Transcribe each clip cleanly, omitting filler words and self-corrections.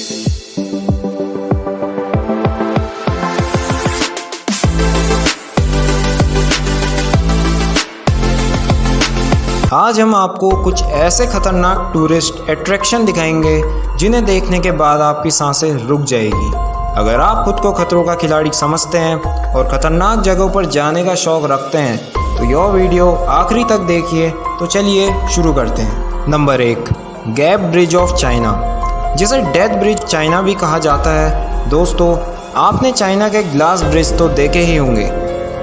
आज हम आपको कुछ ऐसे खतरनाक टूरिस्ट अट्रैक्शन दिखाएंगे जिन्हें देखने के बाद आपकी सांसें रुक जाएगी। अगर आप खुद को खतरों का खिलाड़ी समझते हैं और खतरनाक जगहों पर जाने का शौक रखते हैं तो यह वीडियो आखिरी तक देखिए। तो चलिए शुरू करते हैं। Number 1, gap bridge of China, जिसे डेथ ब्रिज चाइना भी कहा जाता है। दोस्तों, आपने चाइना के ग्लास ब्रिज तो देखे ही होंगे,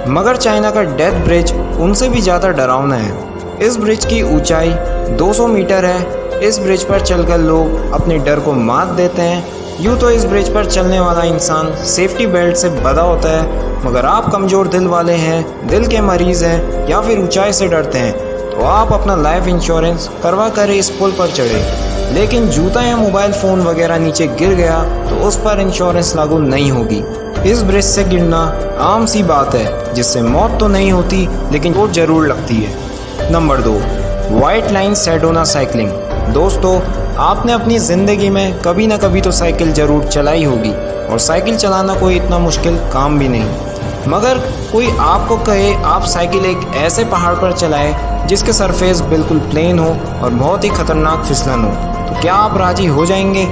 मगर चाइना का डेथ ब्रिज उनसे भी ज़्यादा डरावना है। इस ब्रिज की ऊंचाई 200 मीटर है। इस ब्रिज पर चलकर लोग अपने डर को मात देते हैं। यूँ तो इस ब्रिज पर चलने वाला इंसान सेफ्टी बेल्ट से बंधा होता है, मगर आप कमज़ोर दिल वाले हैं, दिल के मरीज़ हैं या फिर ऊंचाई से डरते हैं तो आप अपना लाइफ इंश्योरेंस करवा कर इस पुल पर चढ़े। लेकिन जूता या मोबाइल फ़ोन वगैरह नीचे गिर गया तो उस पर इंश्योरेंस लागू नहीं होगी। इस ब्रिज से गिरना आम सी बात है, जिससे मौत तो नहीं होती लेकिन चोट जरूर लगती है। Number 2, white line Sedona cycling. दोस्तों, आपने अपनी ज़िंदगी में कभी ना कभी तो साइकिल ज़रूर चलाई होगी, और साइकिल चलाना कोई इतना मुश्किल काम भी नहीं। मगर कोई आपको कहे आप साइकिल एक ऐसे पहाड़ पर चलाएं जिसके सरफेस बिल्कुल प्लेन हो और बहुत ही खतरनाक फिसलन हो, तो क्या आप राजी हो जाएंगे?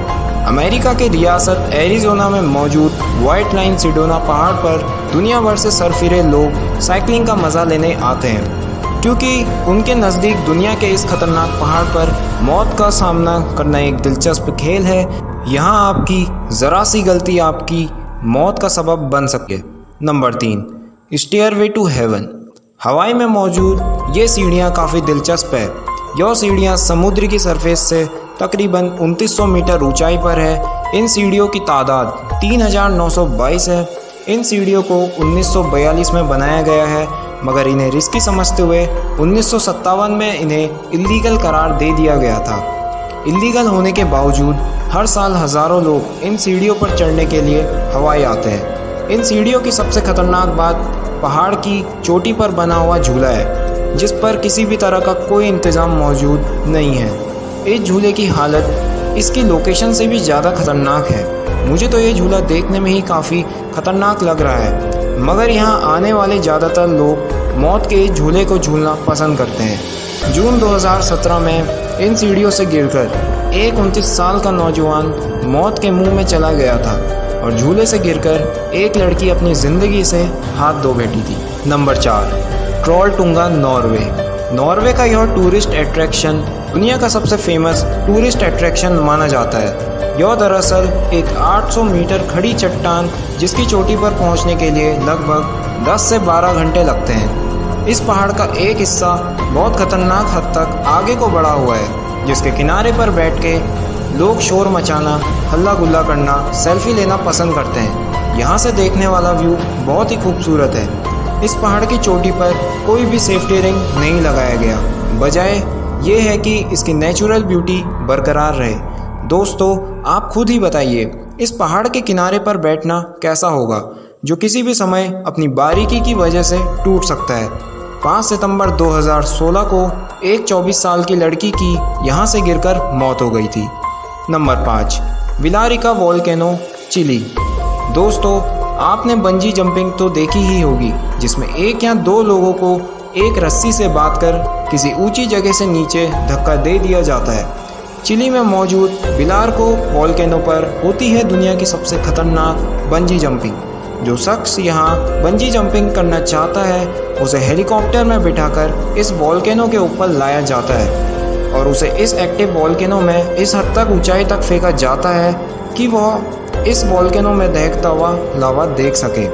अमेरिका के रियासत एरिज़ोना में मौजूद वाइट लाइन सेडोना पहाड़ पर दुनिया भर से सरफिरे लोग साइकिलिंग का मज़ा लेने आते हैं, क्योंकि उनके नज़दीक दुनिया के इस खतरनाक पहाड़ पर मौत का सामना करना एक दिलचस्प खेल है। यहाँ आपकी ज़रा सी गलती आपकी मौत का सबब बन सके। Number 3, stairway to heaven. Hawaii में मौजूद ये सीढ़ियाँ काफ़ी दिलचस्प है। यह सीढ़ियाँ समुद्र की सरफेस से तकरीबन 2900 मीटर ऊंचाई पर है। इन सीढ़ियों की तादाद 3922 है। इन सीढ़ियों को 1942 में बनाया गया है, मगर इन्हें रिस्की समझते हुए 1957 में इन्हें इल्लीगल करार दे दिया गया था। इल्लीगल होने के बावजूद हर साल हज़ारों लोग इन सीढ़ियों पर चढ़ने के लिए हवाई आते हैं। इन सीढ़ियों की सबसे खतरनाक बात पहाड़ की चोटी पर बना हुआ झूला है, जिस पर किसी भी तरह का कोई इंतज़ाम मौजूद नहीं है। इस झूले की हालत इसकी लोकेशन से भी ज़्यादा खतरनाक है। मुझे तो ये झूला देखने में ही काफ़ी खतरनाक लग रहा है, मगर यहाँ आने वाले ज़्यादातर लोग मौत के इस झूले को झूलना पसंद करते हैं। जून 2017 में इन सीढ़ियों से गिरकर एक 29 साल का नौजवान मौत के मुंह में चला गया था, और झूले से गिरकर एक लड़की अपनी ज़िंदगी से हाथ धो बैठी थी। Number 4, ट्रोलटुंगा, Norway. नॉर्वे का यह टूरिस्ट अट्रैक्शन दुनिया का सबसे फेमस टूरिस्ट अट्रैक्शन माना जाता है। यह दरअसल एक 800 मीटर खड़ी चट्टान, जिसकी चोटी पर पहुंचने के लिए लगभग 10 से 12 घंटे लगते हैं। इस पहाड़ का एक हिस्सा बहुत खतरनाक हद तक आगे को बढ़ा हुआ है, जिसके किनारे पर बैठ के लोग शोर मचाना, हल्ला गुल्ला करना, सेल्फी लेना पसंद करते हैं। यहाँ से देखने वाला व्यू बहुत ही खूबसूरत है। इस पहाड़ की चोटी पर कोई भी सेफ्टी रिंग नहीं लगाया गया, बजाय ये है कि इसकी नेचुरल ब्यूटी बरकरार रहे। दोस्तों, आप खुद ही बताइए, इस पहाड़ के किनारे पर बैठना कैसा होगा, जो किसी भी समय अपनी बारीकी की वजह से टूट सकता है। 5 सितंबर 2016 को एक 24 साल की लड़की की यहाँ से गिरकर मौत हो गई थी। Number 5, Villarrica volcano, Chile. दोस्तों, आपने बंजी जंपिंग तो देखी ही होगी, जिसमें एक या दो लोगों को एक रस्सी से बांधकर किसी ऊंची जगह से नीचे धक्का दे दिया जाता है। चिली में मौजूद विलारिका वोल्केनो पर होती है दुनिया की सबसे खतरनाक बंजी जंपिंग। जो शख्स यहाँ बंजी जंपिंग करना चाहता है, उसे हेलीकॉप्टर में बिठाकर इस वोल्केनो के ऊपर लाया जाता है, और उसे इस एक्टिव वोल्केनो में इस हद तक ऊंचाई तक फेंका जाता है कि वह इस वोल्केनो में दहकता हुआ लावा देख सके।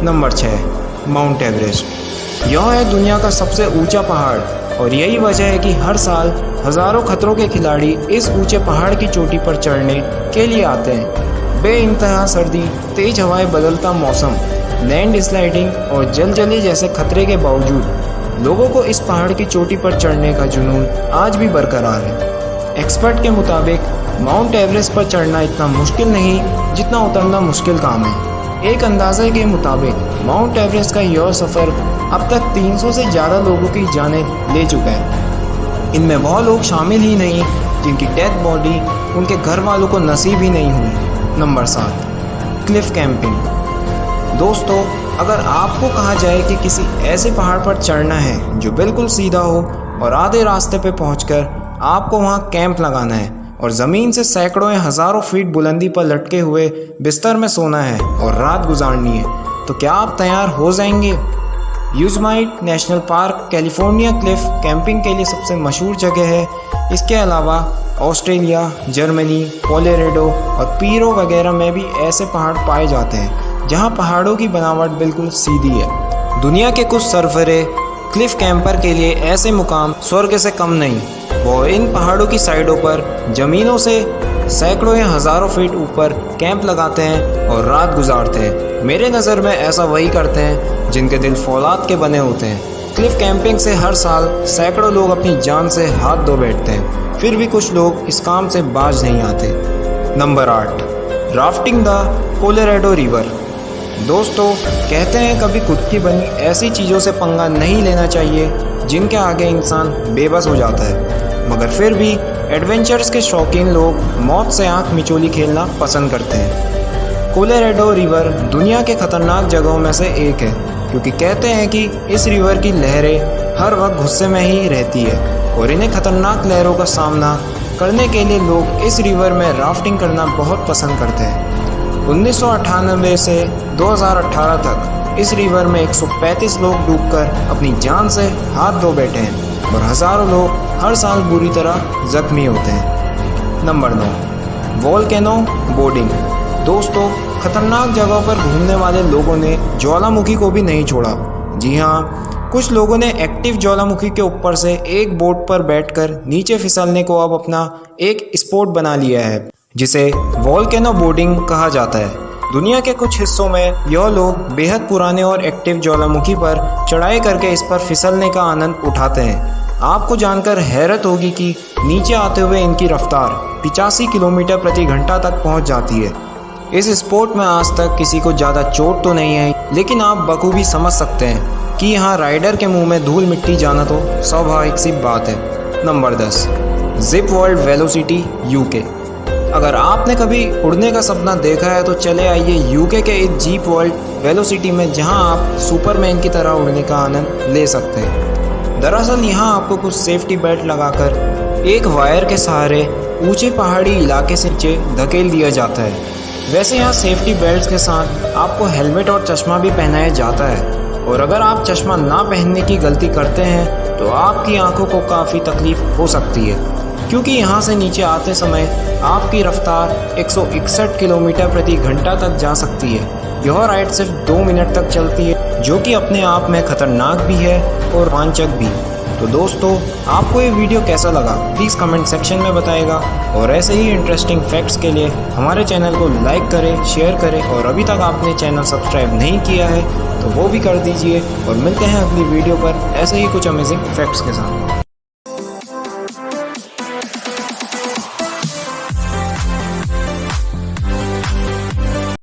Number 6, mount Everest. यह है दुनिया का सबसे ऊंचा पहाड़, और यही वजह है कि हर साल हज़ारों खतरों के खिलाड़ी इस ऊंचे पहाड़ की चोटी पर चढ़ने के लिए आते हैं। बेइंतहा सर्दी, तेज हवाएं, बदलता मौसम, लैंड स्लाइडिंग और जलजली जैसे खतरे के बावजूद लोगों को इस पहाड़ की चोटी पर चढ़ने का जुनून आज भी बरकरार है। एक्सपर्ट के मुताबिक माउंट एवरेस्ट पर चढ़ना इतना मुश्किल नहीं जितना उतरना मुश्किल काम है। एक अंदाजे के मुताबिक माउंट एवरेस्ट का यह सफ़र अब तक 300 से ज़्यादा लोगों की जानें ले चुका है। इनमें वह लोग शामिल ही नहीं जिनकी डेथ बॉडी उनके घर वालों को नसीब ही नहीं हुई। Number 7, Cliff camping. दोस्तों, अगर आपको कहा जाए कि किसी ऐसे पहाड़ पर चढ़ना है जो बिल्कुल सीधा हो और आधे रास्ते पे पहुंचकर आपको वहां कैंप लगाना है और ज़मीन से सैकड़ों या हज़ारों फीट बुलंदी पर लटके हुए बिस्तर में सोना है और रात गुजारनी है, तो क्या आप तैयार हो जाएंगे? Yosemite national park California Cliff camping के लिए सबसे मशहूर जगह है। इसके अलावा ऑस्ट्रेलिया, जर्मनी, कोलोराडो और पीरो वगैरह में भी ऐसे पहाड़ पाए जाते हैं जहां पहाड़ों की बनावट बिल्कुल सीधी है। दुनिया के कुछ सरफरे क्लिफ कैंपर के लिए ऐसे मुकाम स्वर्ग से कम नहीं। वो इन पहाड़ों की साइडों पर ज़मीनों से सैकड़ों या हज़ारों फीट ऊपर कैंप लगाते हैं और रात गुजारते हैं। मेरे नज़र में ऐसा वही करते हैं जिनके दिल फौलाद के बने होते हैं। क्लिफ कैंपिंग से हर साल सैकड़ों लोग अपनी जान से हाथ धो बैठते हैं, फिर भी कुछ लोग इस काम से बाज नहीं आते। Number 8, rafting the Colorado river. दोस्तों, कहते हैं कभी खुद की बनी ऐसी चीज़ों से पंगा नहीं लेना चाहिए जिनके आगे इंसान बेबस हो जाता है, मगर फिर भी एडवेंचर्स के शौकीन लोग मौत से आंख मिचोली खेलना पसंद करते हैं। कोलोराडो रिवर दुनिया के खतरनाक जगहों में से एक है, क्योंकि कहते हैं कि इस रिवर की लहरें हर वक्त गुस्से में ही रहती है और इन्हें खतरनाक लहरों का सामना करने के लिए लोग इस रिवर में राफ्टिंग करना बहुत पसंद करते हैं। 1998 से 2018 तक इस रिवर में 135 लोग डूबकर अपनी जान से हाथ धो बैठे हैं और हज़ारों लोग हर साल बुरी तरह जख्मी होते हैं। Number 9, volcano boarding. दोस्तों, खतरनाक जगहों पर घूमने वाले लोगों ने ज्वालामुखी को भी नहीं छोड़ा। जी हाँ, कुछ लोगों ने एक्टिव ज्वालामुखी के ऊपर से एक बोट पर बैठकर नीचे फिसलने को अब अपना एक स्पोर्ट बना लिया है, जिसे वोल्केनो बोर्डिंग कहा जाता है। दुनिया के कुछ हिस्सों में यह लोग बेहद पुराने और एक्टिव ज्वालामुखी पर चढ़ाई करके इस पर फिसलने का आनंद उठाते हैं। आपको जानकर हैरत होगी कि नीचे आते हुए इनकी रफ्तार 85 किलोमीटर प्रति घंटा तक पहुंच जाती है। इस स्पोर्ट में आज तक किसी को ज़्यादा चोट तो नहीं आई, लेकिन आप बखूबी समझ सकते हैं कि यहाँ राइडर के मुंह में धूल मिट्टी जाना तो स्वाभाविक सी बात है। Number 10, zip world velocity UK. अगर आपने कभी उड़ने का सपना देखा है तो चले आइए यूके के इस जीप वर्ल्ड वेलोसिटी में, जहां आप सुपरमैन की तरह उड़ने का आनंद ले सकते हैं। दरअसल यहां आपको कुछ सेफ्टी बेल्ट लगाकर एक वायर के सहारे ऊंचे पहाड़ी इलाके से नीचे धकेल दिया जाता है। वैसे यहाँ सेफ्टी बेल्ट के साथ आपको हेलमेट और चश्मा भी पहनाया जाता है, और अगर आप चश्मा ना पहनने की गलती करते हैं तो आपकी आंखों को काफ़ी तकलीफ हो सकती है, क्योंकि यहाँ से नीचे आते समय आपकी रफ्तार 161 किलोमीटर प्रति घंटा तक जा सकती है। यह राइड सिर्फ 2 मिनट तक चलती है, जो कि अपने आप में खतरनाक भी है और रोमांचक भी। तो दोस्तों, आपको ये वीडियो कैसा लगा प्लीज़ कमेंट सेक्शन में बताइएगा, और ऐसे ही इंटरेस्टिंग फैक्ट्स के लिए हमारे चैनल को लाइक करें, शेयर करें, और अभी तक आपने चैनल सब्सक्राइब नहीं किया है तो वो भी कर दीजिए। और मिलते हैं अगली वीडियो पर ऐसे ही कुछ अमेजिंग फैक्ट्स के साथ।